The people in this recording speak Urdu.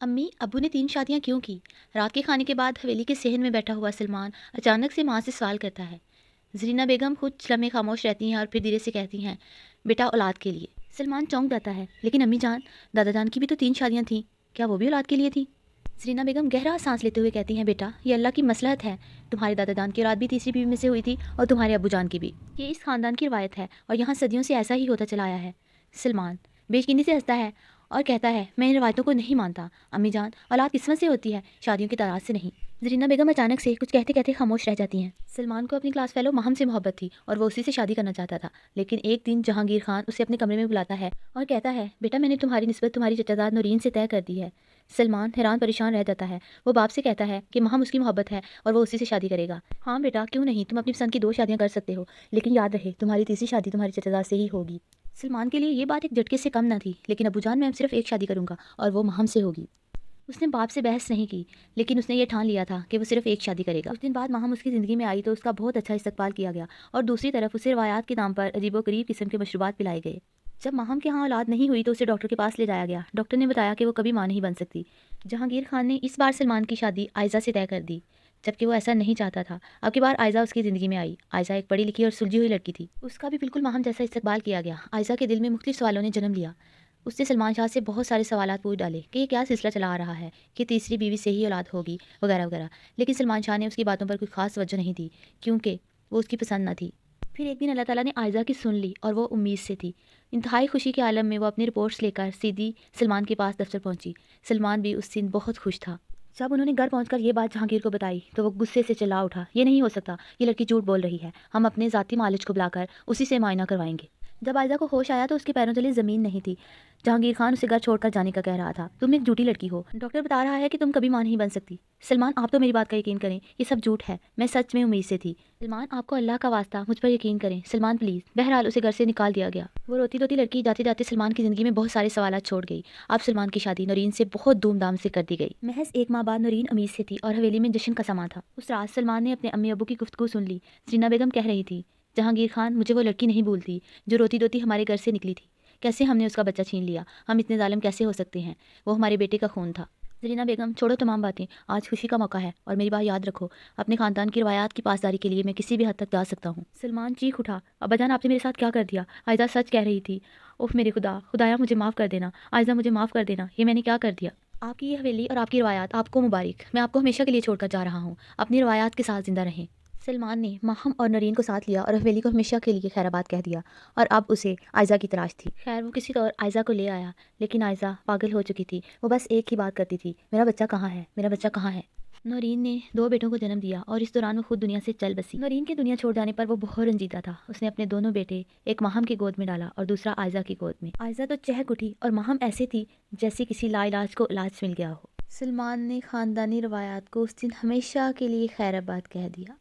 امی ابو نے 3 شادیاں کیوں کی؟ رات کے کھانے کے بعد حویلی کے صحن میں بیٹھا ہوا سلمان اچانک سے ماں سے سوال کرتا ہے۔ زرینہ بیگم کچھ لمحے خاموش رہتی ہیں اور پھر دھیرے سے کہتی ہیں، بیٹا اولاد کے لیے۔ سلمان چونک جاتا ہے، لیکن امی جان، دادا جان کی بھی تو 3 شادیاں تھیں، کیا وہ بھی اولاد کے لیے تھیں؟ زرینہ بیگم گہرا سانس لیتے ہوئے کہتی ہیں، بیٹا یہ اللہ کی مصلحت ہے، تمہارے دادا جان کی اولاد بھی تیسری بیوی میں سے ہوئی تھی اور تمہارے ابو جان کی بھی، یہ اس خاندان کی روایت ہے اور یہاں صدیوں سے ایسا ہی ہوتا چلا آیا ہے۔ سلمان بے یقینی سے ہنستا ہے اور کہتا ہے، میں ان روایتوں کو نہیں مانتا امی جان، اولاد قسمت سے ہوتی ہے، شادیوں کی تعداد سے نہیں۔ زرینہ بیگم اچانک سے کچھ کہتے کہتے خاموش رہ جاتی ہیں۔ سلمان کو اپنی کلاس فیلو ماہم سے محبت تھی اور وہ اسی سے شادی کرنا چاہتا تھا، لیکن ایک دن جہانگیر خان اسے اپنے کمرے میں بلاتا ہے اور کہتا ہے، بیٹا میں نے تمہاری نسبت تمہاری چچا زاد نورین سے طے کر دی ہے۔ سلمان حیران پریشان رہ جاتا ہے، وہ باپ سے کہتا ہے کہ ماہم اس کی محبت ہے اور وہ اسی سے شادی کرے گا۔ ہاں بیٹا کیوں نہیں، تم اپنی پسند کی 2 شادیاں کر سکتے ہو، لیکن یاد رہے تمہاری تیسری شادی تمہاری چچا زاد سے ہی ہوگی۔ سلمان کے لیے یہ بات ایک جھٹکے سے کم نہ تھی، لیکن ابو جان میں صرف ایک شادی کروں گا اور وہ ماہم سے ہوگی۔ اس نے باپ سے بحث نہیں کی، لیکن اس نے یہ ٹھان لیا تھا کہ وہ صرف ایک شادی کرے گا۔ کچھ دن بعد ماہم اس کی زندگی میں آئی تو اس کا بہت اچھا استقبال کیا گیا اور دوسری طرف اسے روایات کے نام پر عجیب و غریب قسم کے مشروبات پلائے گئے۔ جب ماہم کے ہاں اولاد نہیں ہوئی تو اسے ڈاکٹر کے پاس لے جایا گیا۔ ڈاکٹر نے بتایا کہ وہ کبھی ماں نہیں بن سکتی۔ جہانگیر خان نے اس بار سلمان کی شادی عائزہ سے طے کر دی، جبکہ وہ ایسا نہیں چاہتا تھا۔ اب کی بار عائزہ اس کی زندگی میں آئی۔ عائزہ ایک پڑھی لکھی اور سلجھی ہوئی لڑکی تھی، اس کا بھی بالکل ماہم جیسا استقبال کیا گیا۔ عائزہ کے دل میں مختلف سوالوں نے جنم لیا۔ اس نے سلمان شاہ سے بہت سارے سوالات پوچھ ڈالے کہ یہ کیا سلسلہ چلا آ رہا ہے کہ تیسری بیوی سے ہی اولاد ہوگی وغیرہ وغیرہ، لیکن سلمان شاہ نے اس کی باتوں پر کوئی خاص توجہ نہیں دی کیونکہ وہ اس کی پسند نہ تھی۔ پھر ایک دن اللہ تعالیٰ نے عائزہ کی سن لی اور وہ امید سے تھی۔ انتہائی خوشی کے عالم میں وہ اپنی رپورٹس لے کر سیدھی سلمان کے پاس دفتر پہنچی۔ سلمان بھی اس دن بہت خوش تھا۔ جب انہوں نے گھر پہنچ کر یہ بات جہانگیر کو بتائی تو وہ غصے سے چلا اٹھا، یہ نہیں ہو سکتا، یہ لڑکی جھوٹ بول رہی ہے، ہم اپنے ذاتی معالج کو بلا کر اسی سے معائنہ کروائیں گے۔ جب عائزہ کو ہوش آیا تو اس کے پیروں تلے زمین نہیں تھی۔ جہانگیر خان اسے گھر چھوڑ کر جانے کا کہہ رہا تھا، تم ایک جھوٹی لڑکی ہو، ڈاکٹر بتا رہا ہے کہ تم کبھی ماں نہیں بن سکتی۔ سلمان آپ تو میری بات کا یقین کریں، یہ سب جھوٹ ہے، میں سچ میں امید سے تھی۔ سلمان آپ کو اللہ کا واسطہ مجھ پر یقین کریں، سلمان پلیز۔ بہرحال اسے گھر سے نکال دیا گیا۔ وہ روتی روتی لڑکی جاتے جاتے سلمان کی زندگی میں بہت سارے سوالات چھوڑ گئی۔ اب سلمان کی شادی نورین سے بہت دھوم دھام سے کر دی گئی۔ محض 1 ماہ بعد نورین امید سے تھی اور حویلی میں جشن کا سماں تھا۔ اس رات سلمان نے اپنے امی ابو کی گفتگو سن لی۔ زرینہ بیگم کہہ رہی تھی، جہانگیر خان مجھے وہ لڑکی نہیں بھولتی جو روتی روتی ہمارے گھر سے نکلی تھی، کیسے ہم نے اس کا بچہ چھین لیا، ہم اتنے ظالم کیسے ہو سکتے ہیں، وہ ہمارے بیٹے کا خون تھا۔ زرینہ بیگم چھوڑو تمام باتیں، آج خوشی کا موقع ہے اور میری بات یاد رکھو، اپنے خاندان کی روایات کی پاسداری کے لیے میں کسی بھی حد تک جا سکتا ہوں۔ سلمان چیخ اٹھا، ابا جان آپ نے میرے ساتھ کیا کر دیا؟ عائزہ سچ کہہ رہی تھی، اوف میرے خدا، خدایا مجھے معاف کر دینا، عائزہ مجھے معاف کر دینا، یہ میں نے کیا کر دیا؟ آپ کی یہ حویلی اور آپ کی روایات آپ کو مبارک، میں آپ کو ہمیشہ کے لیے چھوڑ کر جا رہا ہوں، اپنی روایات کے ساتھ زندہ رہیں۔ سلمان نے ماہم اور نورین کو ساتھ لیا اور حویلی کو ہمیشہ کے لیے خیرآباد کہہ دیا، اور اب اسے عائزہ کی تلاش تھی۔ خیر وہ کسی طور عائزہ کو لے آیا، لیکن عائزہ پاگل ہو چکی تھی، وہ بس ایک ہی بات کرتی تھی، میرا بچہ کہاں ہے، میرا بچہ کہاں ہے؟ نورین نے 2 بیٹوں کو جنم دیا اور اس دوران وہ خود دنیا سے چل بسی۔ نورین کے دنیا چھوڑ جانے پر وہ بہت رنجیدہ تھا۔ اس نے اپنے دونوں بیٹے، ایک ماہم کی گود میں ڈالا اور دوسرا عائزہ کی گود میں۔ عائزہ تو چہک اٹھی اور ماہم ایسے تھی جیسے کسی لا علاج کو علاج مل گیا ہو۔ سلمان نے خاندانی روایات کو اس دن ہمیشہ کے لیے خیرآباد کہہ دیا۔